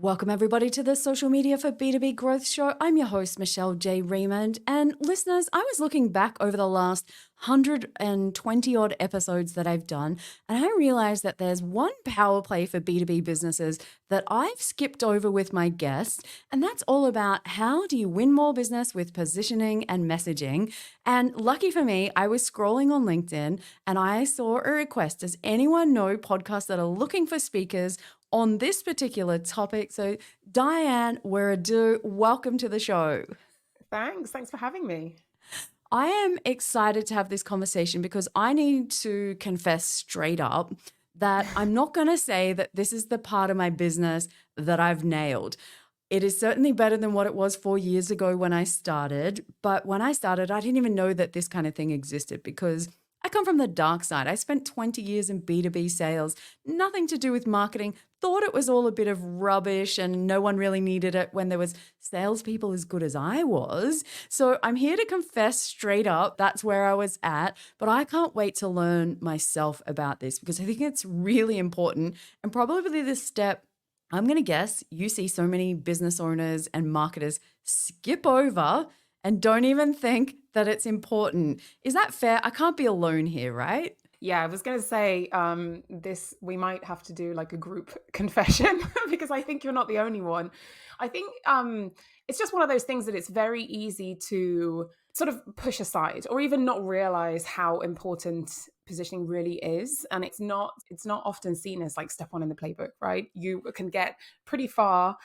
Welcome, everybody, to the Social Media for B2B Growth Show. I'm your host, Michelle J Raymond. And listeners, I was looking back over the last 120 odd episodes that I've done, and I realized that there's one power play for B2B businesses that I've skipped over with my guests, and that's all about how do you win more business with positioning and messaging. And lucky for me, I was scrolling on LinkedIn and I saw a request. Does anyone know podcasts that are looking for speakers on this particular topic? So Diane Wiredu, welcome to the show. Thanks for having me. I am excited to have this conversation because I need to confess straight up that I'm not going to say that this is the part of my business that I've nailed. It is certainly better than what it was 4 years ago when I started. But when I started, I didn't even know that this kind of thing existed because I come from the dark side. I spent 20 years in B2B sales, nothing to do with marketing, thought it was all a bit of rubbish and no one really needed it when there was salespeople as good as I was. So I'm here to confess straight up, that's where I was at. But I can't wait to learn myself about this because I think it's really important and probably this step I'm going to guess you see so many business owners and marketers skip over and don't even think that it's important. Is that fair? I can't be alone here, right? Yeah, I was going to say this. We might have to do like a group confession because I think you're not the only one. I think it's just one of those things that it's very easy to sort of push aside or even not realize how important positioning really is, and it's not often seen as like step one in the playbook, right? You can get pretty far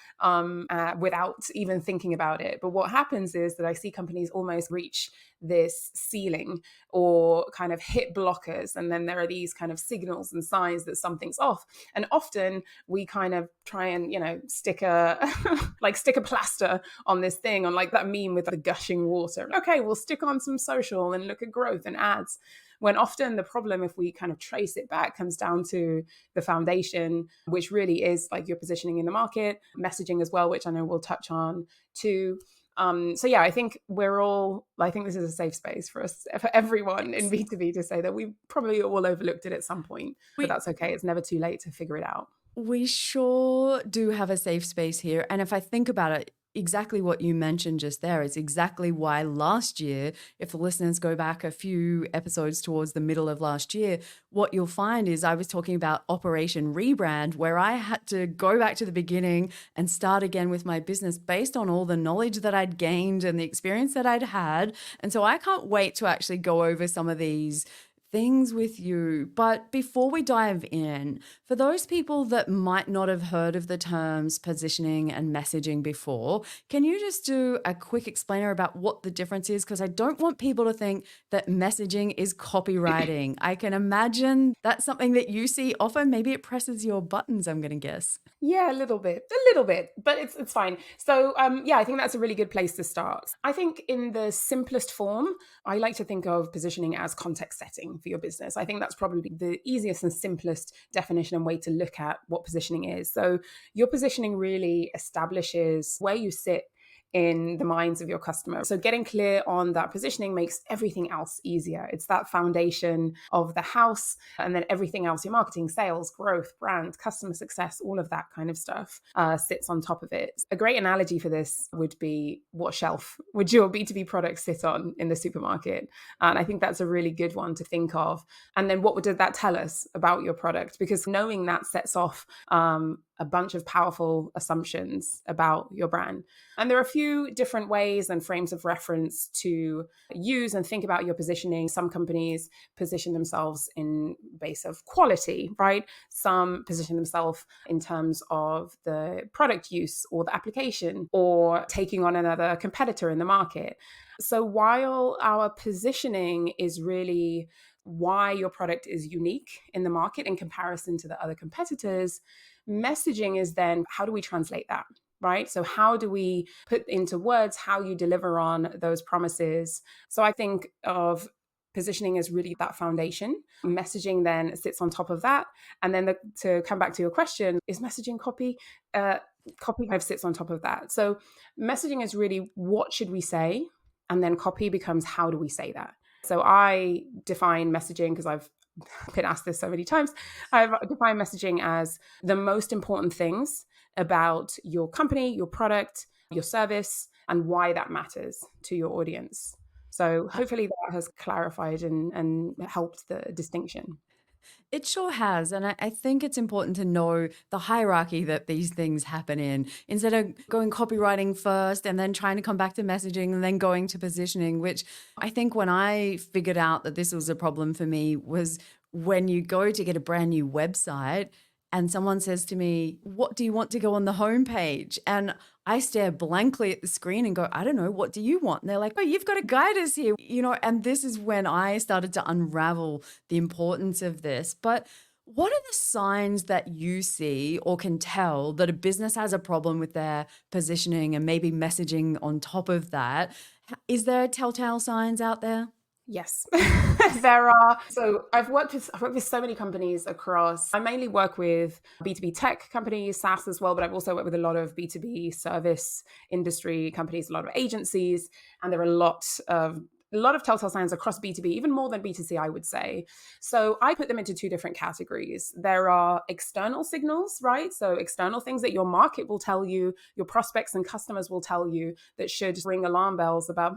without even thinking about it, but what happens is that I see companies almost reach this ceiling or kind of hit blockers, and then there are these kind of signals and signs that something's off, and often we kind of try and stick a stick a plaster on this thing, on like that meme with the gushing water. Okay, we'll stick on some social and look at growth and ads, when often the problem, if we kind of trace it back, comes down to the foundation, which really is like your positioning in the market, messaging as well, which I know we'll touch on too. So yeah, I think I think this is a safe space for us, for everyone in B2B, to say that we probably all overlooked it at some point, but We that's okay. It's never too late to figure it out. we sure do have a safe space here. And if I think about it, exactly what you mentioned just there is exactly why last year, if the listeners go back a few episodes towards the middle of last year, what you'll find is I was talking about Operation Rebrand, where I had to go back to the beginning and start again with my business based on all the knowledge that I'd gained and the experience that I'd had. And so I can't wait to actually go over some of these things with you. But before we dive in, for those people that might not have heard of the terms positioning and messaging before, can you just do a quick explainer about what the difference is? Because I don't want people to think that messaging is copywriting. I can imagine that's something that you see often. Maybe it presses your buttons, I'm going to guess. Yeah, a little bit, but it's fine. So yeah, I think that's a really good place to start. I think in the simplest form, I like to think of positioning as context setting for your business. I think that's probably the easiest and simplest definition and way to look at what positioning is. So your positioning really establishes where you sit in the minds of your customer. So getting clear on that positioning makes everything else easier. It's that foundation of the house, and then everything else, your marketing, sales, growth, brand, customer success, all of that kind of stuff sits on top of it. A great analogy for this would be, what shelf would your B2B product sit on in the supermarket? And I think that's a really good one to think of. And then what did that tell us about your product? Because knowing that sets off a bunch of powerful assumptions about your brand. And there are a few different ways and frames of reference to use and think about your positioning. Some companies position themselves in base of quality, right? Some position themselves in terms of the product use or the application or taking on another competitor in the market. So while our positioning is really why your product is unique in the market in comparison to the other competitors, messaging is then, how do we translate that? Right? So how do we put into words how you deliver on those promises? So I think of positioning as really that foundation. Messaging then sits on top of that. And then to come back to your question, is messaging copy? Copy kind of sits on top of that. So messaging is really, what should we say? And then copy becomes, how do we say that? So I define messaging, because I've been asked this so many times. I've defined messaging as the most important things about your company, your product, your service, and why that matters to your audience. So hopefully that has clarified and helped the distinction. It sure has. And I think it's important to know the hierarchy that these things happen in instead of going copywriting first and then trying to come back to messaging and then going to positioning, which I think when I figured out that this was a problem for me was when you go to get a brand new website and someone says to me, "What do you want to go on the homepage?" And I stare blankly at the screen and go, "I don't know, what do you want?" And they're like, "Oh, you've got to guide us here." And this is when I started to unravel the importance of this. But what are the signs that you see or can tell that a business has a problem with their positioning and maybe messaging on top of that? Is there telltale signs out there? Yes, there are. So I've worked with so many companies across. I mainly work with B2B tech companies, SaaS as well, but I've also worked with a lot of B2B service industry companies, a lot of agencies, and there are a lot of telltale signs across B2B, even more than B2C, I would say. So I put them into two different categories. There are external signals, right? So external things that your market will tell you, your prospects and customers will tell you that should ring alarm bells about,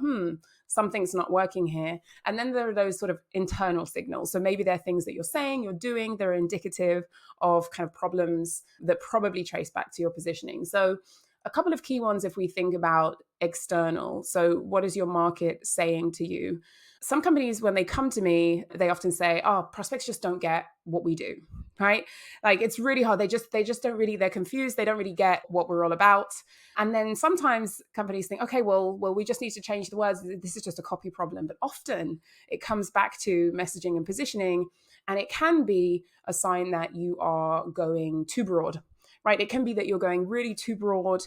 something's not working here. And then there are those sort of internal signals. So maybe they're things that you're saying, you're doing, that are indicative of kind of problems that probably trace back to your positioning. So a couple of key ones if we think about external. So what is your market saying to you? Some companies, when they come to me, they often say, "Oh, prospects just don't get what we do." Right? Like it's really hard. They just don't really, they're confused. They don't really get what we're all about. And then sometimes companies think, okay, well, we just need to change the words. This is just a copy problem. But often it comes back to messaging and positioning. And it can be a sign that you are going too broad, right? It can be that you're going really too broad,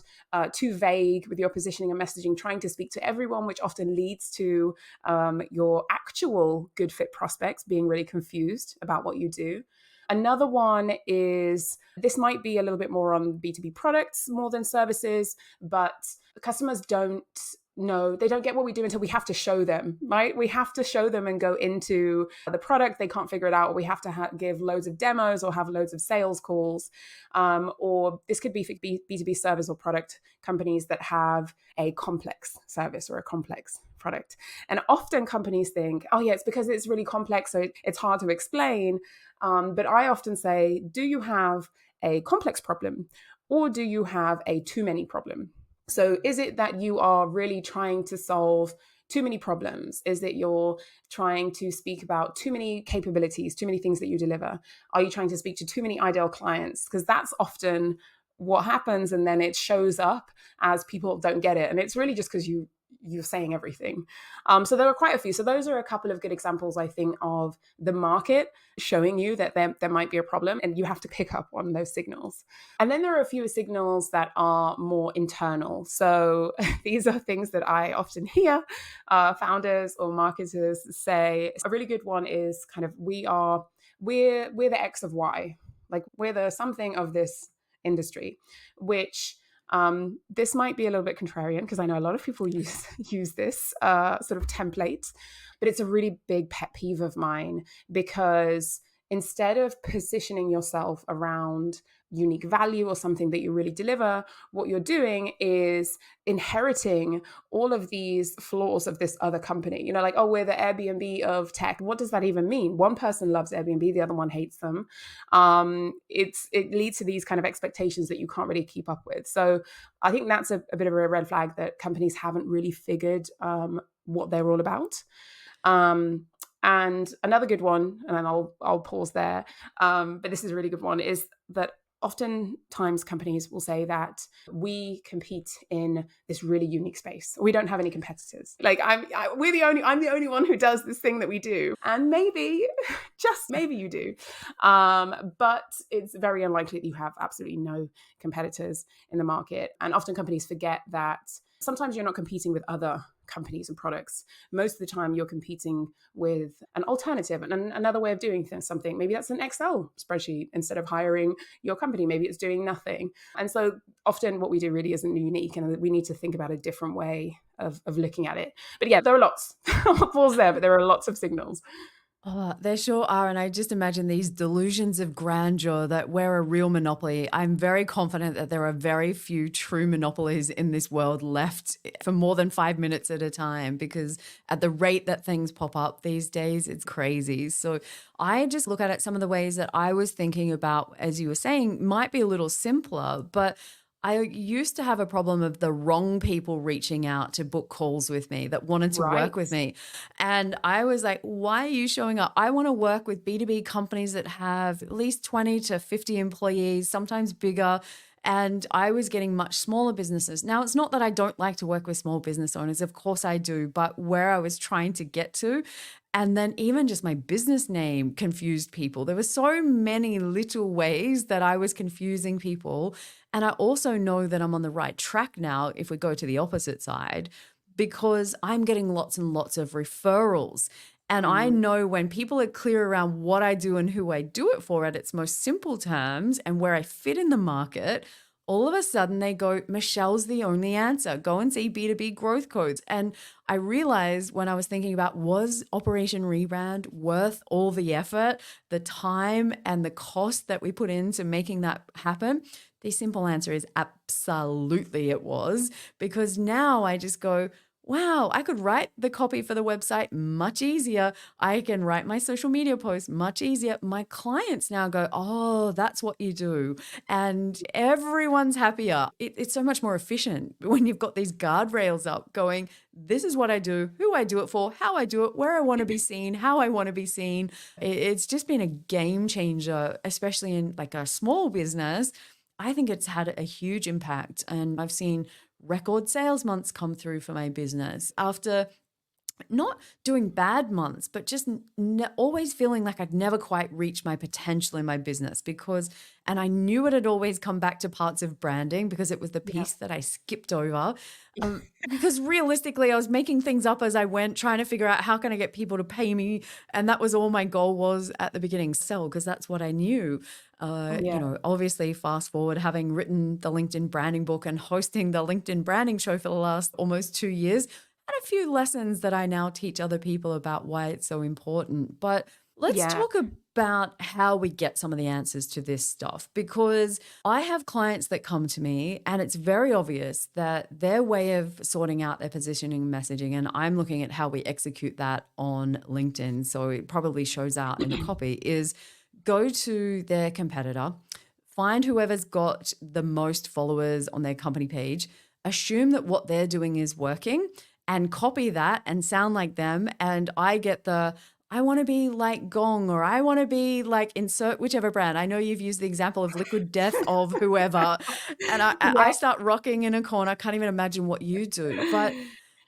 too vague with your positioning and messaging, trying to speak to everyone, which often leads to your actual good fit prospects being really confused about what you do. Another one is, this might be a little bit more on B2B products more than services, but customers don't know, they don't get what we do until we have to show them, right? We have to show them and go into the product. They can't figure it out. Or we have to give loads of demos or have loads of sales calls. Or this could be for B2B service or product companies that have a complex service or a complex product. And often companies think, oh yeah, it's because it's really complex, so it's hard to explain. But I often say, do you have a complex problem or do you have a too many problem? So is it that you are really trying to solve too many problems? Is it you're trying to speak about too many capabilities, too many things that you deliver? Are you trying to speak to too many ideal clients? Because that's often what happens. And then it shows up as people don't get it. And it's really just because you're saying everything. So there are quite a few. So those are a couple of good examples, I think, of the market showing you that there might be a problem and you have to pick up on those signals. And then there are a few signals that are more internal. So these are things that I often hear founders or marketers say. A really good one is kind of, we're the X of Y, like we're the something of this industry, which this might be a little bit contrarian because I know a lot of people use this sort of template, but it's a really big pet peeve of mine because instead of positioning yourself around unique value or something that you really deliver, what you're doing is inheriting all of these flaws of this other company. Like, oh, we're the Airbnb of tech. What does that even mean? One person loves Airbnb, the other one hates them. It leads to these kind of expectations that you can't really keep up with. So I think that's a bit of a red flag that companies haven't really figured what they're all about. And another good one, and then I'll pause there, but this is a really good one, is that oftentimes companies will say that we compete in this really unique space. We don't have any competitors. Like I'm the only one who does this thing that we do. And maybe, just maybe you do. But it's very unlikely that you have absolutely no competitors in the market. And often companies forget that sometimes you're not competing with other companies and products. Most of the time you're competing with an alternative and another way of doing something. Maybe that's an Excel spreadsheet instead of hiring your company. Maybe it's doing nothing. And so often what we do really isn't unique and we need to think about a different way of looking at it. But yeah, there are lots. I'll pause there, but there are lots of signals. Oh, there sure are. And I just imagine these delusions of grandeur that we're a real monopoly. I'm very confident that there are very few true monopolies in this world left for more than 5 minutes at a time, because at the rate that things pop up these days, it's crazy. So I just look at it, some of the ways that I was thinking about, as you were saying, might be a little simpler, but I used to have a problem of the wrong people reaching out to book calls with me that wanted to work Right. with me. And I was like, why are you showing up? I want to work with B2B companies that have at least 20 to 50 employees, sometimes bigger. And I was getting much smaller businesses. Now, it's not that I don't like to work with small business owners. Of course I do. But where I was trying to get to, and then even just my business name confused people. There were so many little ways that I was confusing people. And I also know that I'm on the right track now if we go to the opposite side, because I'm getting lots and lots of referrals. And I Mm. know when people are clear around what I do and who I do it for at its most simple terms and where I fit in the market, all of a sudden they go, Michelle's the only answer. Go and see B2B growth codes. And I realized when I was thinking about, was Operation Rebrand worth all the effort, the time, and the cost that we put into making that happen? The simple answer is absolutely it was, because now I just go, wow, I could write the copy for the website much easier. I can write my social media posts much easier. My clients now go, oh, that's what you do. And everyone's happier. It's so much more efficient when you've got these guardrails up going, this is what I do, who I do it for, how I do it, where I want to be seen, how I want to be seen. It's just been a game changer, especially in like a small business. I think it's had a huge impact. And I've seen record sales months come through for my business after not doing bad months, but just always feeling like I'd never quite reached my potential in my business and I knew it had always come back to parts of branding because it was the Yeah. piece that I skipped over. Because realistically, I was making things up as I went, trying to figure out how can I get people to pay me. And that was all my goal was at the beginning, sell, because that's what I knew. Yeah. Obviously, fast forward, having written the LinkedIn branding book and hosting the LinkedIn branding show for the last almost 2 years, and a few lessons that I now teach other people about why it's so important. But let's Yeah. talk about how we get some of the answers to this stuff, because I have clients that come to me and it's very obvious that their way of sorting out their positioning and messaging, and I'm looking at how we execute that on LinkedIn, so it probably shows out in the copy, is go to their competitor, find whoever's got the most followers on their company page, assume that what they're doing is working, and copy that and sound like them. And I get I want to be like Gong, or I want to be like insert whichever brand. I know you've used the example of Liquid Death of whoever. And I Yeah. start rocking in a corner. I can't even imagine what you do. But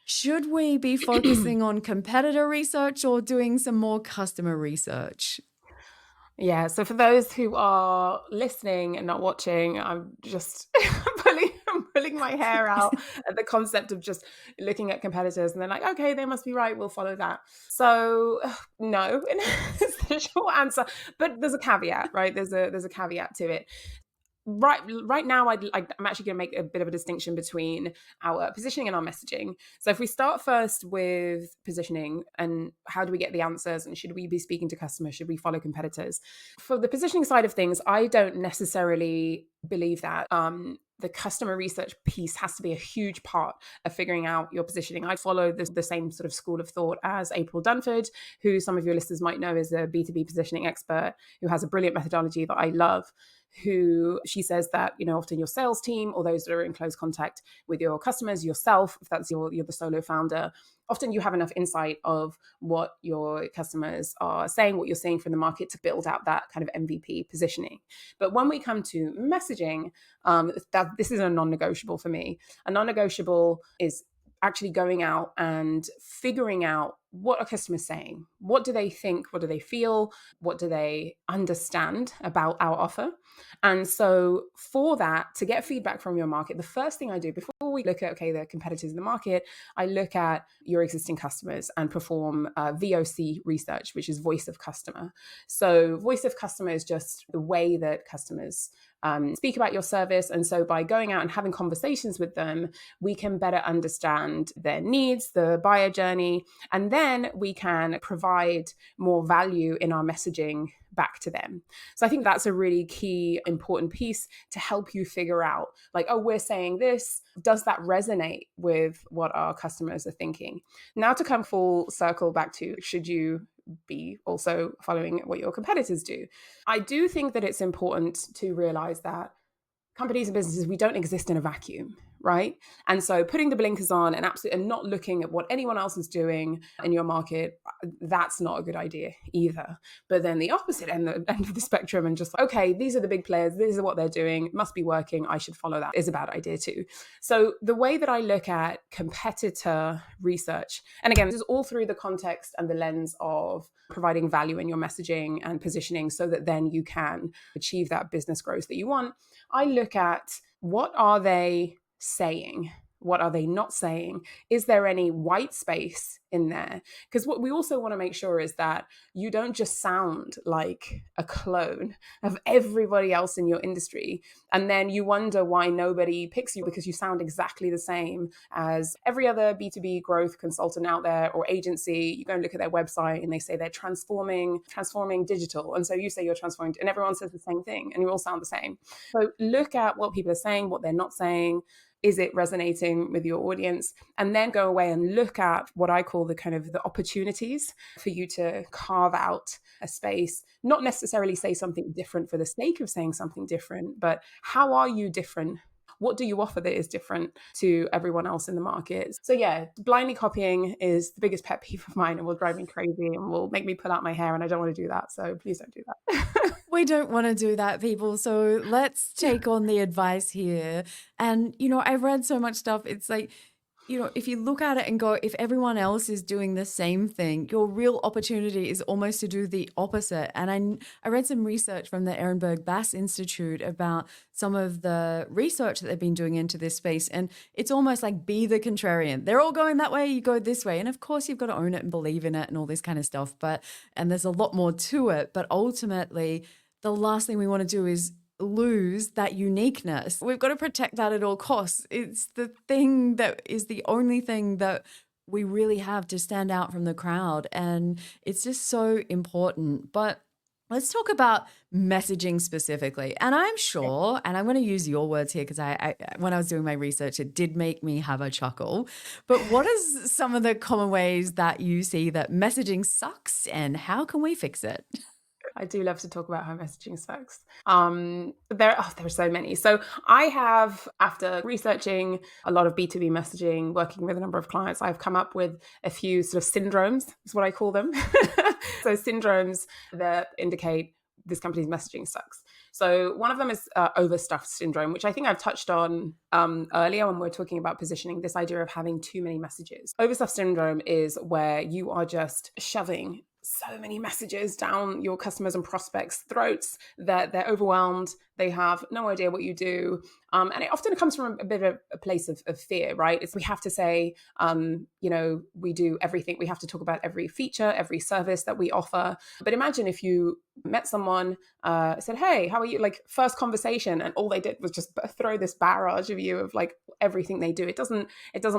should we be focusing on competitor research or doing some more customer research? Yeah, so for those who are listening and not watching, I'm just I'm pulling my hair out at the concept of just looking at competitors and then like, okay, they must be right, we'll follow that. So no, is the short answer. But there's a caveat, right? There's a caveat to it. Right now, I'm actually going to make a bit of a distinction between our positioning and our messaging. So if we start first with positioning and how do we get the answers, and should we be speaking to customers, should we follow competitors? For the positioning side of things, I don't necessarily believe that the customer research piece has to be a huge part of figuring out your positioning. I follow the same sort of school of thought as April Dunford, who some of your listeners might know is a B2B positioning expert who has a brilliant methodology that I love, who she says that, often your sales team or those that are in close contact with your customers, yourself, if that's you're the solo founder, often you have enough insight of what your customers are saying, what you're seeing from the market to build out that kind of MVP positioning. But when we come to messaging, this is a non-negotiable for me. A non-negotiable is actually going out and figuring out what are customers saying. What do they think? What do they feel? What do they understand about our offer? And so for that, to get feedback from your market, the first thing I do before we look at, okay, the competitors in the market, I look at your existing customers and perform VOC research, which is voice of customer. So voice of customer is just the way that customers speak about your service. And so by going out and having conversations with them, we can better understand their needs, the buyer journey. And then then we can provide more value in our messaging back to them. So I think that's a really key, important piece to help you figure out, like, oh, we're saying this. Does that resonate with what our customers are thinking? Now, to come full circle back to, should you be also following what your competitors do? I do think that it's important to realize that companies and businesses, we don't exist in a vacuum, right? And so putting the blinkers on and absolutely and not looking at what anyone else is doing in your market, that's not a good idea either. But then the opposite end of the spectrum and just, okay, these are the big players, this is what they're doing, it must be working, I should follow that, is a bad idea too. So the way that I look at competitor research, and again, this is all through the context and the lens of providing value in your messaging and positioning so that then you can achieve that business growth that you want. I look at, what are they saying? What are they not saying? Is there any white space in there? Because what we also want to make sure is that you don't just sound like a clone of everybody else in your industry. And then you wonder why nobody picks you because you sound exactly the same as every other B2B growth consultant out there or agency. You go and look at their website and they say they're transforming digital. And so you say you're transforming, and everyone says the same thing and you all sound the same. So look at what people are saying, what they're not saying. Is it resonating with your audience? And then go away and look at what I call the kind of the opportunities for you to carve out a space, not necessarily say something different for the sake of saying something different, but how are you different? What do you offer that is different to everyone else in the market? So yeah, blindly copying is the biggest pet peeve of mine and will drive me crazy and will make me pull out my hair, and I don't want to do that. So please don't do that. We don't want to do that, people. So let's take on the advice here. And, I've read so much stuff. It's like, if you look at it and go, if everyone else is doing the same thing, your real opportunity is almost to do the opposite. And I read some research from the Ehrenberg Bass Institute about some of the research that they've been doing into this space. And it's almost like, be the contrarian. They're all going that way, you go this way. And of course, you've got to own it and believe in it and all this kind of stuff. And there's a lot more to it. But ultimately, the last thing we want to do is lose that uniqueness. We've got to protect that at all costs. It's the thing that is the only thing that we really have to stand out from the crowd. And it's just so important. But let's talk about messaging specifically. And I'm sure, and I'm going to use your words here because I when I was doing my research, it did make me have a chuckle. But what is some of the common ways that you see that messaging sucks and how can we fix it? I do love to talk about how messaging sucks. There are so many. So I have, after researching a lot of B2B messaging, working with a number of clients, I've come up with a few sort of syndromes, is what I call them. So syndromes that indicate this company's messaging sucks. So one of them is overstuffed syndrome, which I think I've touched on earlier when we were talking about positioning, this idea of having too many messages. Overstuffed syndrome is where you are just shoving so many messages down your customers and prospects' throats that they're overwhelmed. They have no idea what you do. And it often comes from a bit of a place of fear, right? It's, we have to say, we do everything. We have to talk about every feature, every service that we offer. But imagine if you met someone, said, hey, how are you? Like, first conversation, and all they did was just throw this barrage of you of like everything they do. It doesn't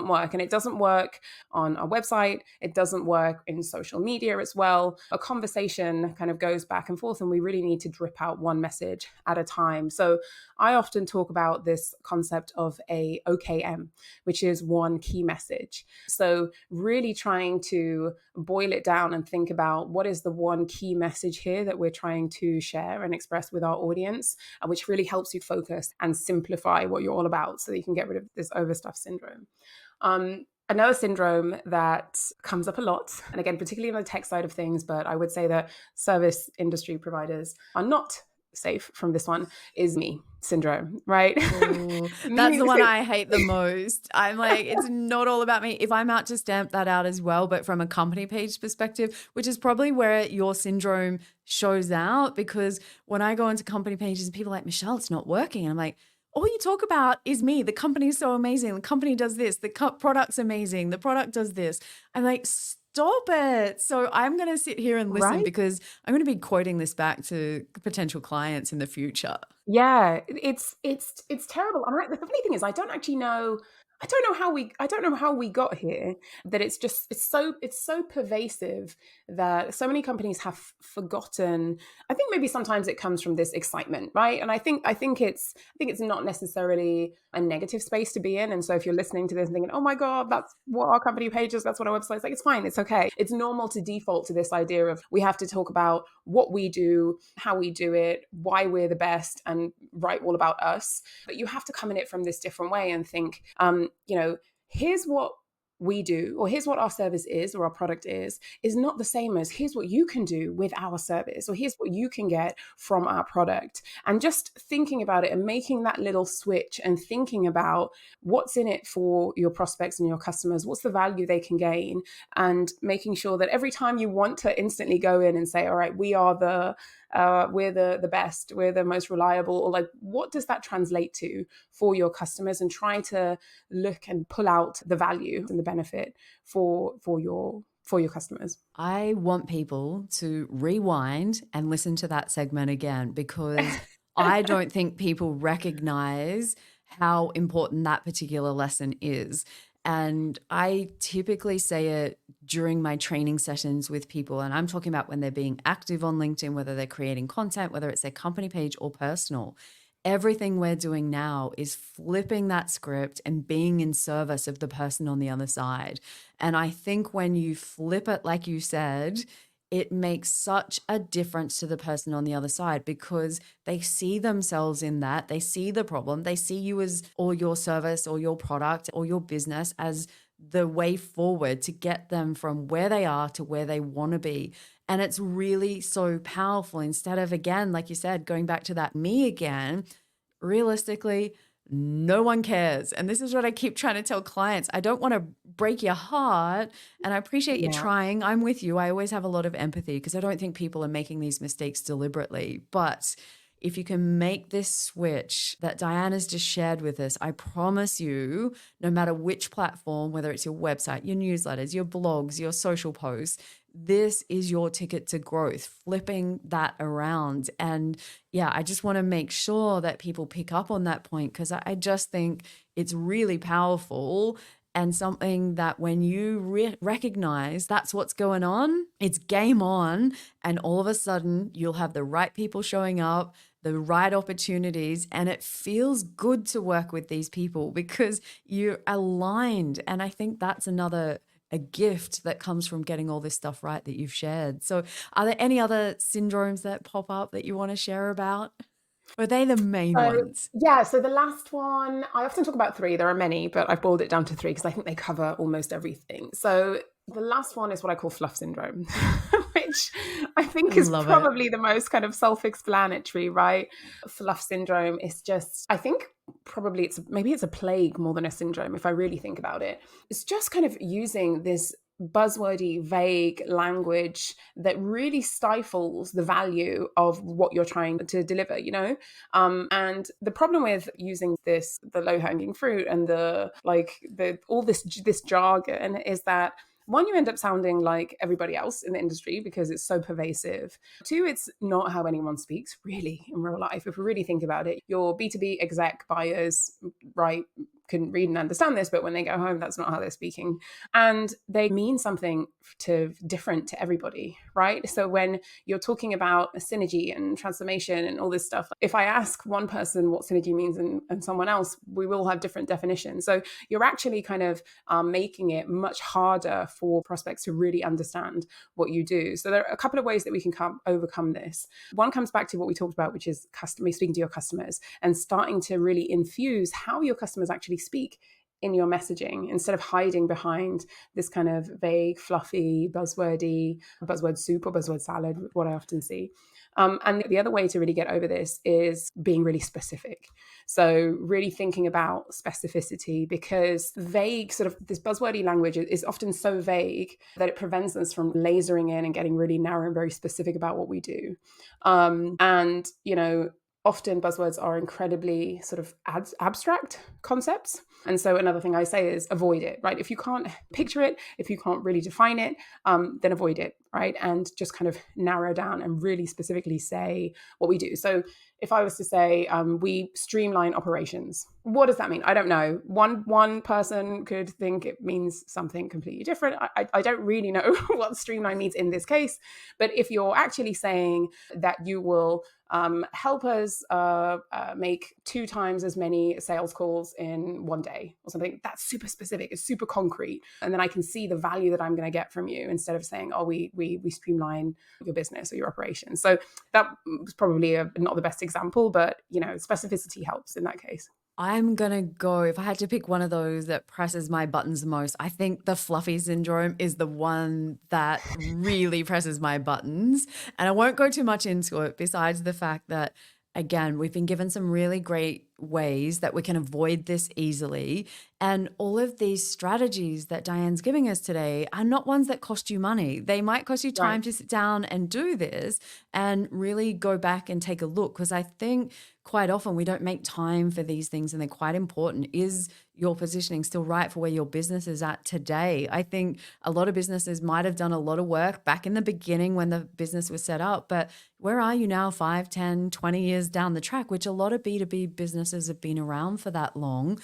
work. And it doesn't work on a website. It doesn't work in social media as well. A conversation kind of goes back and forth, and we really need to drip out one message at a time. So I often talk about this concept of a OKM, which is one key message. So really trying to boil it down and think about what is the one key message here that we're trying to share and express with our audience, which really helps you focus and simplify what you're all about so that you can get rid of this overstuff syndrome. Another syndrome that comes up a lot, and again, particularly on the tech side of things, but I would say that service industry providers are not safe from this one, is me syndrome, right? Ooh, that's the one I hate the most. I'm like, it's not all about me. If I'm out to stamp that out as well, but from a company page perspective, which is probably where your syndrome shows out, because when I go into company pages, people are like, Michelle, it's not working. And I'm like, all you talk about is me. The company is so amazing. The company does this. The product's amazing. The product does this. I'm like, stop it. So I'm going to sit here and listen, Right? because I'm going to be quoting this back to potential clients in the future. Yeah, it's terrible. And the funny thing is, I don't know how we got here. That it's so pervasive that so many companies have forgotten. I think maybe sometimes it comes from this excitement, right? And I think it's not necessarily a negative space to be in. And so if you're listening to this and thinking, oh my God, that's what our company page is, that's what our website is, like, it's fine, it's okay. It's normal to default to this idea of we have to talk about what we do, how we do it, why we're the best, and write all about us. But you have to come in it from this different way and think, here's what we do, or here's what our service is, or our product is not the same as here's what you can do with our service, or here's what you can get from our product. And just thinking about it and making that little switch and thinking about what's in it for your prospects and your customers, what's the value they can gain, and making sure that every time you want to instantly go in and say, all right, we're the best, we're the most reliable, or like, what does that translate to for your customers, and try to look and pull out the value and the benefit for your customers. I want people to rewind and listen to that segment again, because I don't think people recognize how important that particular lesson is. And I typically say it during my training sessions with people. And I'm talking about when they're being active on LinkedIn, whether they're creating content, whether it's their company page or personal. Everything we're doing now is flipping that script and being in service of the person on the other side. And I think when you flip it, like you said, it makes such a difference to the person on the other side, because they see themselves in that. They see the problem. They see you as, or your service or your product or your business as the way forward to get them from where they are to where they want to be. And it's really so powerful. Instead of, again, like you said, going back to that me again, realistically, no one cares. And this is what I keep trying to tell clients. I don't want to break your heart, and I appreciate you Yeah. trying. I'm with you. I always have a lot of empathy, because I don't think people are making these mistakes deliberately. But if you can make this switch that Diane has just shared with us, I promise you, no matter which platform, whether it's your website, your newsletters, your blogs, your social posts, this is your ticket to growth, flipping that around. And yeah, I just want to make sure that people pick up on that point, because I just think it's really powerful, and something that when you recognize that's what's going on, it's game on. And all of a sudden, you'll have the right people showing up, the right opportunities, and it feels good to work with these people because you're aligned. And I think that's a gift that comes from getting all this stuff right that you've shared. So are there any other syndromes that pop up that you want to share about? Or are they the main So, ones? yeah, so the last one, I often talk about three. There are many, but I've boiled it down to three because I think they cover almost everything. So the last one is what I call fluff syndrome, which I think is Love it. probably the most kind of self-explanatory, right? Fluff syndrome is just, I think probably maybe it's a plague more than a syndrome if I really think about it. It's just kind of using this buzzwordy, vague language that really stifles the value of what you're trying to deliver, and the problem with using the low hanging fruit and all this jargon is that, one, you end up sounding like everybody else in the industry because it's so pervasive. Two, it's not how anyone speaks really in real life. If we really think about it, your B2B exec buyers, right, can read and understand this, but when they go home, that's not how they're speaking. And they mean something different to everybody, right? So when you're talking about synergy and transformation and all this stuff, if I ask one person what synergy means and someone else, we will have different definitions. So you're actually kind of making it much harder for prospects to really understand what you do. So there are a couple of ways that we can overcome this. One comes back to what we talked about, which is speaking to your customers and starting to really infuse how your customers actually speak in your messaging, instead of hiding behind this kind of vague, fluffy, buzzword soup or buzzword salad, what I often see. And the other way to really get over this is being really specific. So really thinking about specificity, because vague, sort of this buzzwordy language is often so vague that it prevents us from lasering in and getting really narrow and very specific about what we do. And often buzzwords are incredibly sort of abstract concepts. And so another thing I say is avoid it, right? If you can't picture it, if you can't really define it, then avoid it, right? And just kind of narrow down and really specifically say what we do. So if I was to say we streamline operations, what does that mean? I don't know. One person could think it means something completely different. I don't really know what streamline means in this case. But if you're actually saying that you will help us make 2 times as many sales calls in one day or something, that's super specific. It's super concrete. And then I can see the value that I'm going to get from you instead of saying, oh, we streamline your business or your operations. So that was probably not the best example, but specificity helps in that case. I'm going to go, if I had to pick one of those that presses my buttons the most, I think the fluffy syndrome is the one that really presses my buttons. And I won't go too much into it besides the fact that, again, we've been given some really great ways that we can avoid this easily. And all of these strategies that Diane's giving us today are not ones that cost you money. They might cost you time to sit down and do this and really go back and take a look, because I think quite often we don't make time for these things and they're quite important. Is your positioning still right for where your business is at today? I think a lot of businesses might have done a lot of work back in the beginning when the business was set up, but where are you now 5, 10, 20 years down the track, which a lot of B2B businesses have been around for that long.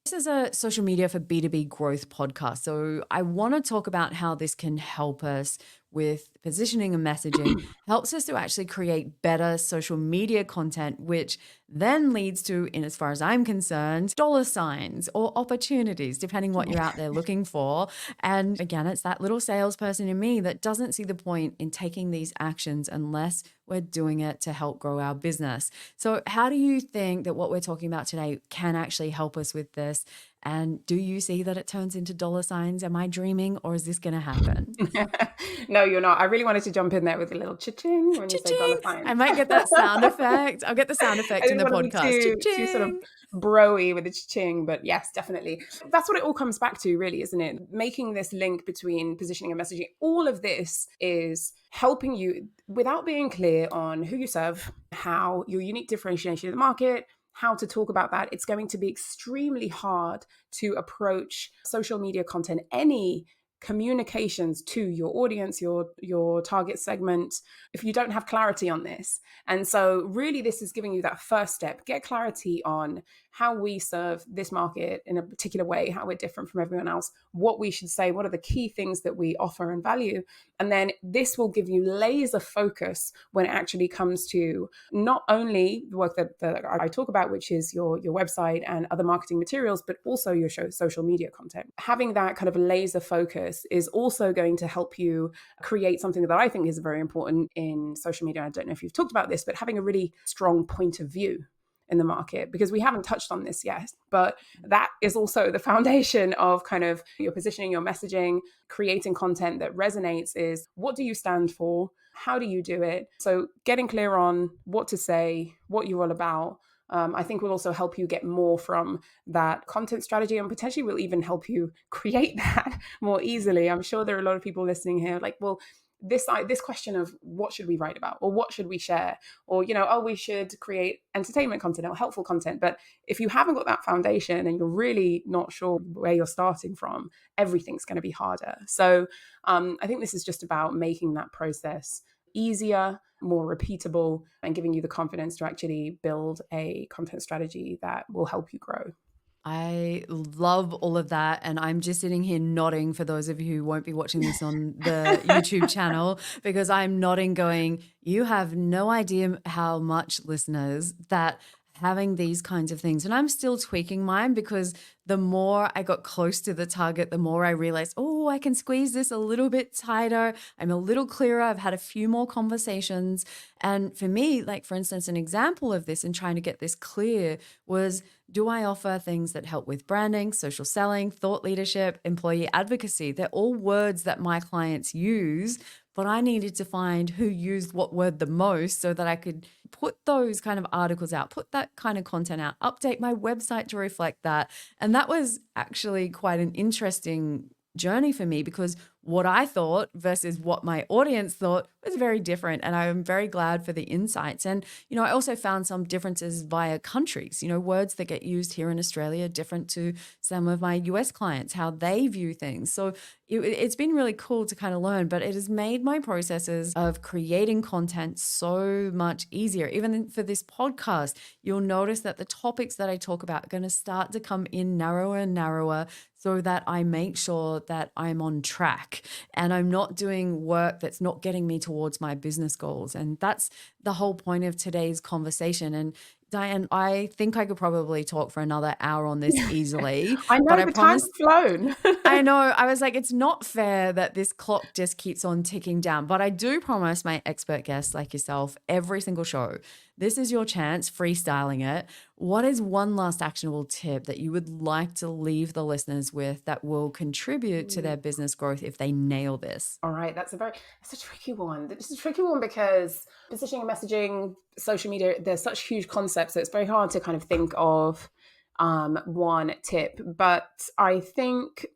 This is a social media for B2B growth podcast. So I want to talk about how this can help us with positioning and messaging, helps us to actually create better social media content, which then leads to, in as far as I'm concerned, dollar signs or opportunities, depending what you're out there looking for. And again, it's that little salesperson in me that doesn't see the point in taking these actions unless we're doing it to help grow our business. So how do you think that what we're talking about today can actually help us with this? And do you see that it turns into dollar signs? Am I dreaming, or is this going to happen? No, you're not. I really wanted to jump in there with a little cha-ching when you say dollar Cha-ching! signs. I might get that sound effect. I'll get the sound effect I in didn't the want to be podcast. too sort of Cha-ching! bro-y with the cha-ching, but yes, definitely. That's what it all comes back to, really, isn't it? Making this link between positioning and messaging. All of this is helping you without being clear on who you serve, how your unique differentiation in the market, how to talk about that. It's going to be extremely hard to approach social media content, any communications to your audience, your target segment, if you don't have clarity on this. And so really this is giving you that first step. Get clarity on how we serve this market in a particular way, how we're different from everyone else, what we should say, what are the key things that we offer and value. And then this will give you laser focus when it actually comes to not only the work that I talk about, which is your website and other marketing materials, but also your social media content. Having that kind of laser focus is also going to help you create something that I think is very important in social media. I don't know if you've talked about this, but having a really strong point of view in the market, because we haven't touched on this yet, but that is also the foundation of kind of your positioning, your messaging, creating content that resonates. Is what do you stand for? How do you do it? So getting clear on what to say, what you're all about, I think will also help you get more from that content strategy, and potentially will even help you create that more easily. I'm sure there are a lot of people listening here like, well, this question of what should we write about, or what should we share, or we should create entertainment content or helpful content. But if you haven't got that foundation and you're really not sure where you're starting from, everything's going to be harder. So I think this is just about making that process easier, more repeatable, and giving you the confidence to actually build a content strategy that will help you grow. I love all of that. And I'm just sitting here nodding for those of you who won't be watching this on the YouTube channel, because I'm nodding going, you have no idea how much, listeners, that having these kinds of things, and I'm still tweaking mine, because the more I got close to the target, the more I realized, oh, I can squeeze this a little bit tighter. I'm a little clearer. I've had a few more conversations. And for me, like for instance, an example of this and trying to get this clear was, do I offer things that help with branding, social selling, thought leadership, employee advocacy? They're all words that my clients use, but I needed to find who used what word the most so that I could put those kind of articles out, put that kind of content out, update my website to reflect that. And that was actually quite an interesting journey for me, because what I thought versus what my audience thought was very different. And I'm very glad for the insights. And, I also found some differences via countries, words that get used here in Australia, different to some of my US clients, how they view things. So it's been really cool to kind of learn, but it has made my processes of creating content so much easier. Even for this podcast, you'll notice that the topics that I talk about are going to start to come in narrower and narrower so that I make sure that I'm on track and I'm not doing work that's not getting me towards my business goals. And that's the whole point of today's conversation. And Diane, I think I could probably talk for another hour on this easily, I but know I the promise. time's flown. I know. I was like, it's not fair that this clock just keeps on ticking down. But I do promise my expert guests like yourself every single show, this is your chance, freestyling it. What is one last actionable tip that you would like to leave the listeners with that will contribute to their business growth if they nail this? All right, that's a tricky one. It's a tricky one because positioning and messaging, social media, they're such huge concepts. So it's very hard to kind of think of one tip. But I think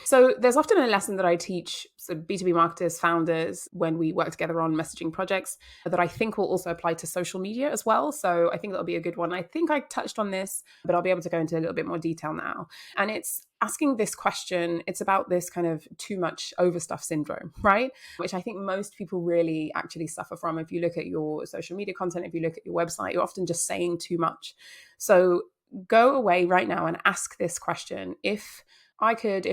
so there's often a lesson that I teach B2B marketers, founders, when we work together on messaging projects that I think will also apply to social media as well. So I think that'll be a good one. I think I touched on this, but I'll be able to go into a little bit more detail now. And it's asking this question. It's about this kind of too much overstuff syndrome, right? Which I think most people really actually suffer from. If you look at your social media content, if you look at your website, you're often just saying too much. So go away right now and ask this question. If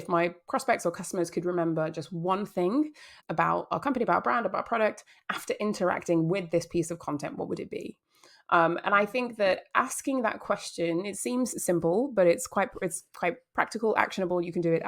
my prospects or customers could remember just one thing about our company, about our brand, about our product, after interacting with this piece of content, what would it be? And I think that asking that question, it seems simple, but it's quite practical, actionable. You can do it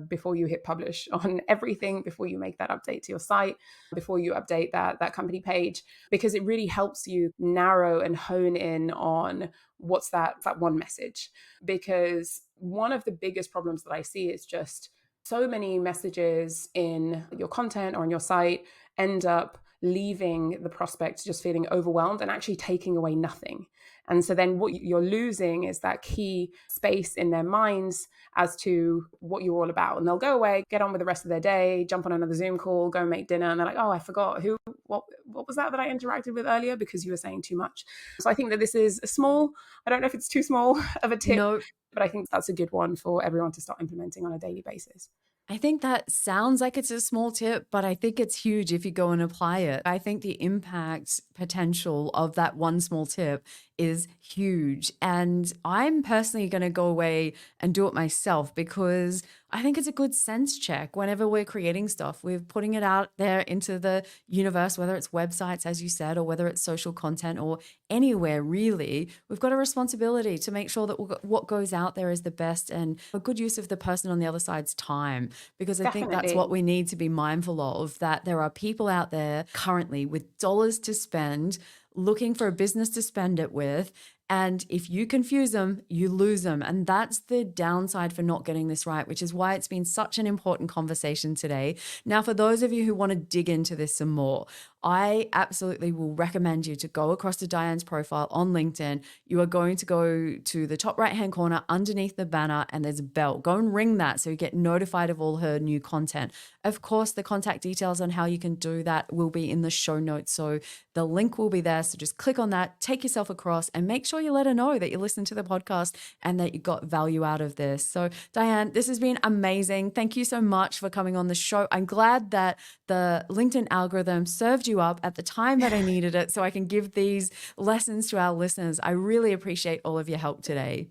before you hit publish on everything, before you make that update to your site, before you update that company page, because it really helps you narrow and hone in on what's that one message. Because one of the biggest problems that I see is just so many messages in your content or on your site end up leaving the prospect just feeling overwhelmed and actually taking away nothing. And so then what you're losing is that key space in their minds as to what you're all about. And they'll go away, get on with the rest of their day, jump on another Zoom call, go make dinner. And they're like, oh, I forgot what was that I interacted with earlier because you were saying too much. So I think that this is I don't know if it's too small of a tip, No. but I think that's a good one for everyone to start implementing on a daily basis. I think that sounds like it's a small tip, but I think it's huge if you go and apply it. I think the impact potential of that one small tip is huge. And I'm personally going to go away and do it myself because I think it's a good sense check whenever we're creating stuff. We're putting it out there into the universe, whether it's websites, as you said, or whether it's social content or anywhere really. We've got a responsibility to make sure that what goes out there is the best and a good use of the person on the other side's time. Because I think that's what we need to be mindful of, that there are people out there currently with dollars to spend, looking for a business to spend it with. And if you confuse them, you lose them. And that's the downside for not getting this right, which is why it's been such an important conversation today. Now, for those of you who want to dig into this some more, I absolutely will recommend you to go across to Diane's profile on LinkedIn. You are going to go to the top right-hand corner underneath the banner and there's a bell. Go and ring that so you get notified of all her new content. Of course, the contact details on how you can do that will be in the show notes. So the link will be there. So just click on that, take yourself across and make sure you let her know that you listened to the podcast and that you got value out of this. So Diane, this has been amazing. Thank you so much for coming on the show. I'm glad that the LinkedIn algorithm served you up at the time that I needed it so I can give these lessons to our listeners. I really appreciate all of your help today.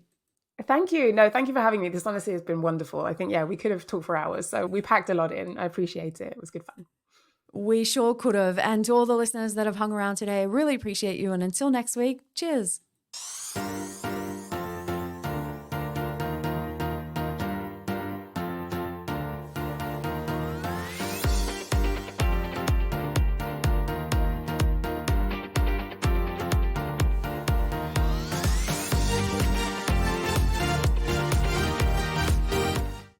Thank you. No, thank you for having me. This honestly has been wonderful. I think, we could have talked for hours. So we packed a lot in. I appreciate it. It was good fun. We sure could have. And to all the listeners that have hung around today, I really appreciate you. And until next week, cheers.